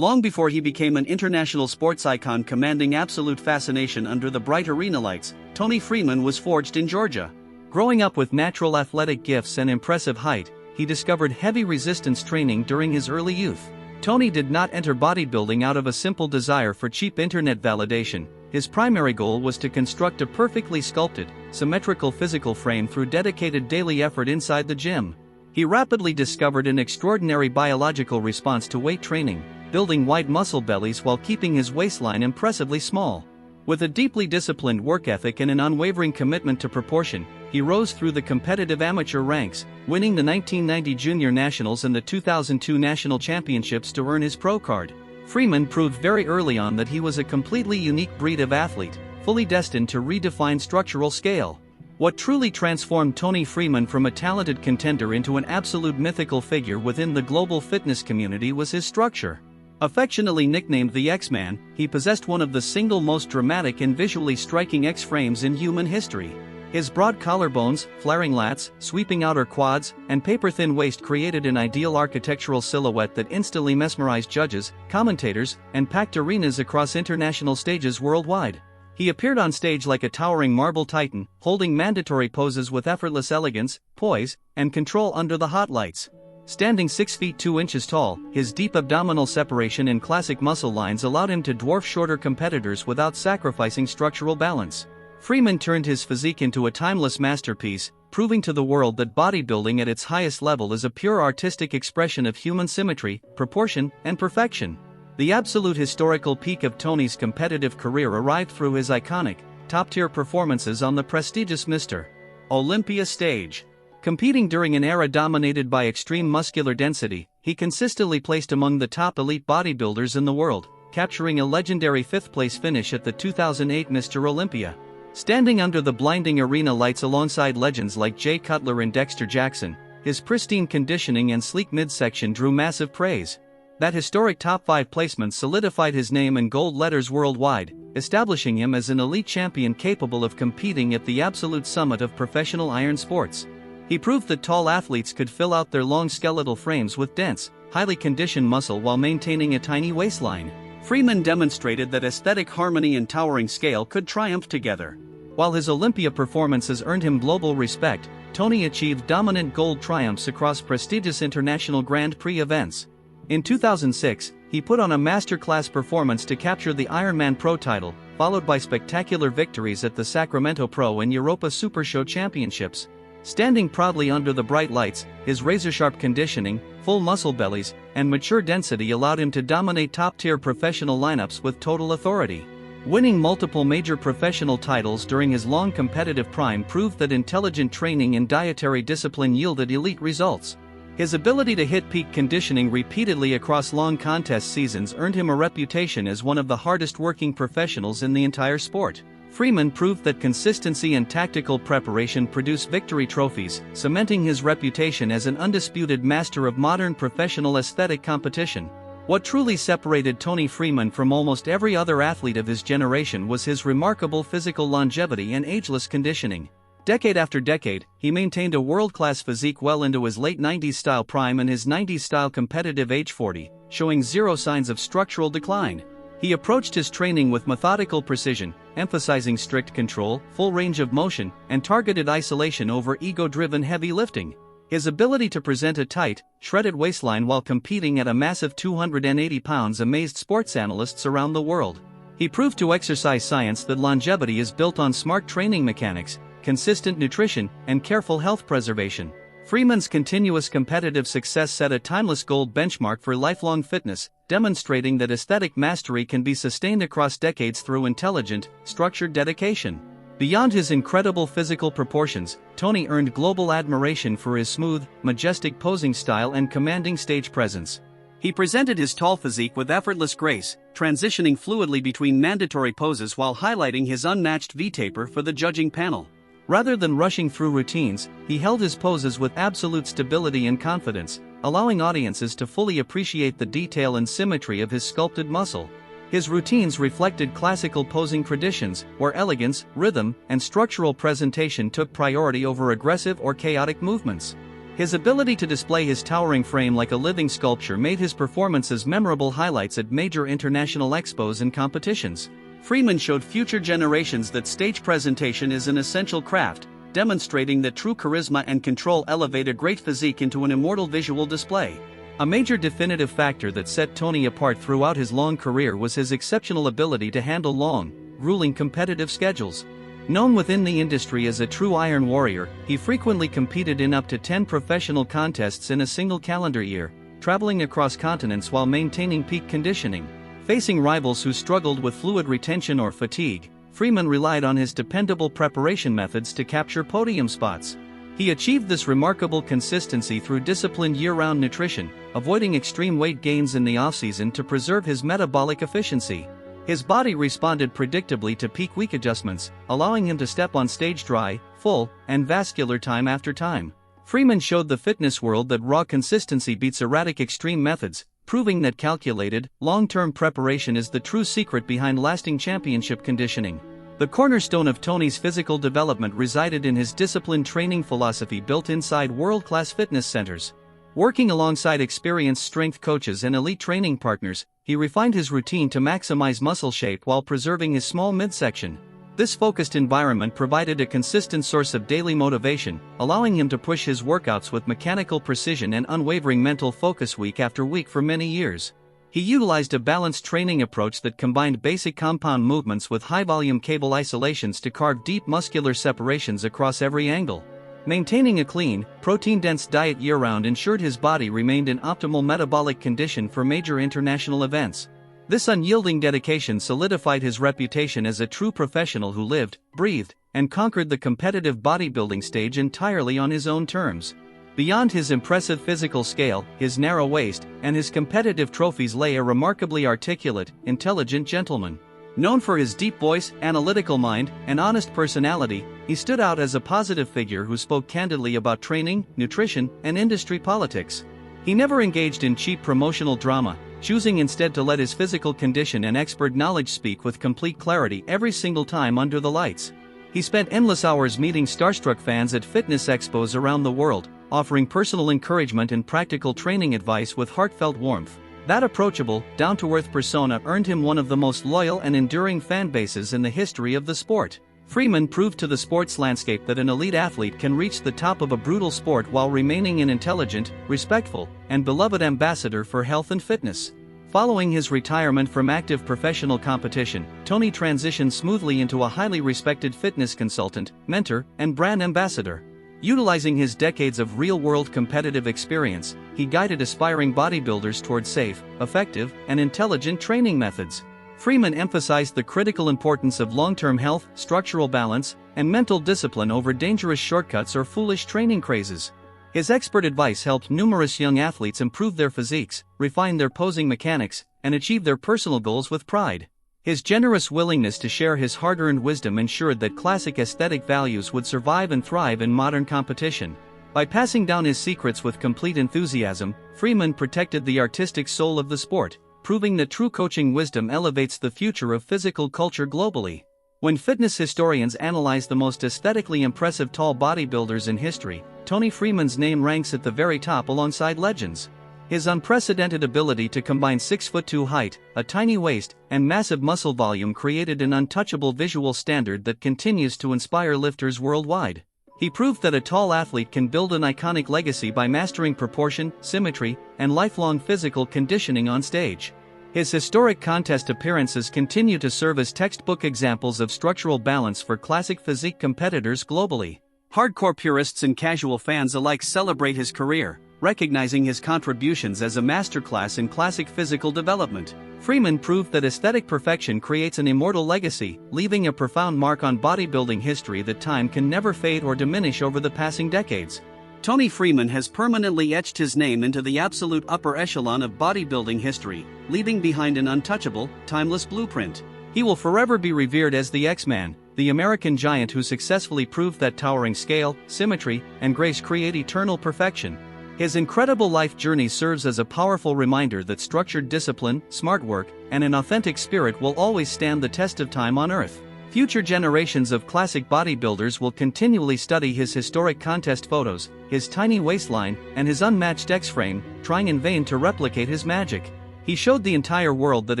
Long before he became an international sports icon commanding absolute fascination under the bright arena lights, Toney Freeman was forged in Georgia. Growing up with natural athletic gifts and impressive height, he discovered heavy resistance training during his early youth. Toney did not enter bodybuilding out of a simple desire for cheap internet validation. His primary goal was to construct a perfectly sculpted, symmetrical physical frame through dedicated daily effort inside the gym. He rapidly discovered an extraordinary biological response to weight training, building wide muscle bellies while keeping his waistline impressively small. With a deeply disciplined work ethic and an unwavering commitment to proportion, he rose through the competitive amateur ranks, winning the 1990 Junior Nationals and the 2002 National Championships to earn his pro card. Freeman proved very early on that he was a completely unique breed of athlete, fully destined to redefine structural scale. What truly transformed Toney Freeman from a talented contender into an absolute mythical figure within the global fitness community was his structure. Affectionately nicknamed the X-Man, he possessed one of the single most dramatic and visually striking X-frames in human history. His broad collarbones, flaring lats, sweeping outer quads, and paper-thin waist created an ideal architectural silhouette that instantly mesmerized judges, commentators, and packed arenas across international stages worldwide. He appeared on stage like a towering marble titan, holding mandatory poses with effortless elegance, poise, and control under the hot lights. Standing 6 feet 2 inches tall, his deep abdominal separation and classic muscle lines allowed him to dwarf shorter competitors without sacrificing structural balance. Freeman turned his physique into a timeless masterpiece, proving to the world that bodybuilding at its highest level is a pure artistic expression of human symmetry, proportion, and perfection. The absolute historical peak of Toney's competitive career arrived through his iconic, top-tier performances on the prestigious Mr. Olympia stage. Competing during an era dominated by extreme muscular density, he consistently placed among the top elite bodybuilders in the world, capturing a legendary 5th-place finish at the 2008 Mr. Olympia. Standing under the blinding arena lights alongside legends like Jay Cutler and Dexter Jackson, his pristine conditioning and sleek midsection drew massive praise. That historic top 5 placement solidified his name in gold letters worldwide, establishing him as an elite champion capable of competing at the absolute summit of professional iron sports. He proved that tall athletes could fill out their long skeletal frames with dense, highly conditioned muscle while maintaining a tiny waistline. Freeman demonstrated that aesthetic harmony and towering scale could triumph together. While his Olympia performances earned him global respect, Toney achieved dominant gold triumphs across prestigious international Grand Prix events. In 2006, he put on a masterclass performance to capture the Ironman Pro title, followed by spectacular victories at the Sacramento Pro and Europa Super Show Championships. Standing proudly under the bright lights, his razor-sharp conditioning, full muscle bellies, and mature density allowed him to dominate top-tier professional lineups with total authority. Winning multiple major professional titles during his long competitive prime proved that intelligent training and dietary discipline yielded elite results. His ability to hit peak conditioning repeatedly across long contest seasons earned him a reputation as one of the hardest-working professionals in the entire sport. Freeman proved that consistency and tactical preparation produce victory trophies, cementing his reputation as an undisputed master of modern professional aesthetic competition. What truly separated Toney Freeman from almost every other athlete of his generation was his remarkable physical longevity and ageless conditioning. Decade after decade, he maintained a world-class physique well into his late 90s style prime and his 90s style competitive age 40, showing zero signs of structural decline. He approached his training with methodical precision, emphasizing strict control, full range of motion, and targeted isolation over ego-driven heavy lifting. His ability to present a tight, shredded waistline while competing at a massive 280 pounds amazed sports analysts around the world. He proved to exercise science that longevity is built on smart training mechanics, consistent nutrition, and careful health preservation. Freeman's continuous competitive success set a timeless gold benchmark for lifelong fitness, demonstrating that aesthetic mastery can be sustained across decades through intelligent, structured dedication. Beyond his incredible physical proportions, Toney earned global admiration for his smooth, majestic posing style and commanding stage presence. He presented his tall physique with effortless grace, transitioning fluidly between mandatory poses while highlighting his unmatched V-taper for the judging panel. Rather than rushing through routines, he held his poses with absolute stability and confidence, allowing audiences to fully appreciate the detail and symmetry of his sculpted muscle. His routines reflected classical posing traditions, where elegance, rhythm, and structural presentation took priority over aggressive or chaotic movements. His ability to display his towering frame like a living sculpture made his performances memorable highlights at major international expos and competitions. Freeman showed future generations that stage presentation is an essential craft, demonstrating that true charisma and control elevate a great physique into an immortal visual display. A major definitive factor that set Toney apart throughout his long career was his exceptional ability to handle long, grueling competitive schedules. Known within the industry as a true Iron Warrior, he frequently competed in up to 10 professional contests in a single calendar year, traveling across continents while maintaining peak conditioning. Facing rivals who struggled with fluid retention or fatigue, Freeman relied on his dependable preparation methods to capture podium spots. He achieved this remarkable consistency through disciplined year-round nutrition, avoiding extreme weight gains in the off-season to preserve his metabolic efficiency. His body responded predictably to peak week adjustments, allowing him to step on stage dry, full, and vascular time after time. Freeman showed the fitness world that raw consistency beats erratic extreme methods, proving that calculated, long-term preparation is the true secret behind lasting championship conditioning. The cornerstone of Toney's physical development resided in his disciplined training philosophy built inside world-class fitness centers. Working alongside experienced strength coaches and elite training partners, he refined his routine to maximize muscle shape while preserving his small midsection. This focused environment provided a consistent source of daily motivation, allowing him to push his workouts with mechanical precision and unwavering mental focus week after week for many years. He utilized a balanced training approach that combined basic compound movements with high-volume cable isolations to carve deep muscular separations across every angle. Maintaining a clean, protein-dense diet year-round ensured his body remained in optimal metabolic condition for major international events. This unyielding dedication solidified his reputation as a true professional who lived, breathed, and conquered the competitive bodybuilding stage entirely on his own terms. Beyond his impressive physical scale, his narrow waist, and his competitive trophies lay a remarkably articulate, intelligent gentleman. Known for his deep voice, analytical mind, and honest personality, he stood out as a positive figure who spoke candidly about training, nutrition, and industry politics. He never engaged in cheap promotional drama, choosing instead to let his physical condition and expert knowledge speak with complete clarity every single time under the lights. He spent endless hours meeting starstruck fans at fitness expos around the world, offering personal encouragement and practical training advice with heartfelt warmth. That approachable, down-to-earth persona earned him one of the most loyal and enduring fan bases in the history of the sport. Freeman proved to the sports landscape that an elite athlete can reach the top of a brutal sport while remaining an intelligent, respectful, and beloved ambassador for health and fitness. Following his retirement from active professional competition, Toney transitioned smoothly into a highly respected fitness consultant, mentor, and brand ambassador. Utilizing his decades of real-world competitive experience, he guided aspiring bodybuilders towards safe, effective, and intelligent training methods. Freeman emphasized the critical importance of long-term health, structural balance, and mental discipline over dangerous shortcuts or foolish training crazes. His expert advice helped numerous young athletes improve their physiques, refine their posing mechanics, and achieve their personal goals with pride. His generous willingness to share his hard-earned wisdom ensured that classic aesthetic values would survive and thrive in modern competition. By passing down his secrets with complete enthusiasm, Freeman protected the artistic soul of the sport, proving that true coaching wisdom elevates the future of physical culture globally. When fitness historians analyze the most aesthetically impressive tall bodybuilders in history, Toney Freeman's name ranks at the very top alongside legends. His unprecedented ability to combine 6'2" height, a tiny waist, and massive muscle volume created an untouchable visual standard that continues to inspire lifters worldwide. He proved that a tall athlete can build an iconic legacy by mastering proportion, symmetry, and lifelong physical conditioning on stage. His historic contest appearances continue to serve as textbook examples of structural balance for classic physique competitors globally. Hardcore purists and casual fans alike celebrate his career, recognizing his contributions as a masterclass in classic physical development. Freeman proved that aesthetic perfection creates an immortal legacy, leaving a profound mark on bodybuilding history that time can never fade or diminish over the passing decades. Toney Freeman has permanently etched his name into the absolute upper echelon of bodybuilding history, leaving behind an untouchable, timeless blueprint. He will forever be revered as the X-Man, the American giant who successfully proved that towering scale, symmetry, and grace create eternal perfection. His incredible life journey serves as a powerful reminder that structured discipline, smart work, and an authentic spirit will always stand the test of time on Earth. Future generations of classic bodybuilders will continually study his historic contest photos, his tiny waistline, and his unmatched X-frame, trying in vain to replicate his magic. He showed the entire world that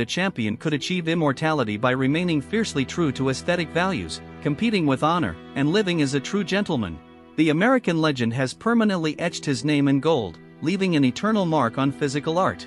a champion could achieve immortality by remaining fiercely true to aesthetic values, competing with honor, and living as a true gentleman. The American legend has permanently etched his name in gold, leaving an eternal mark on physical art.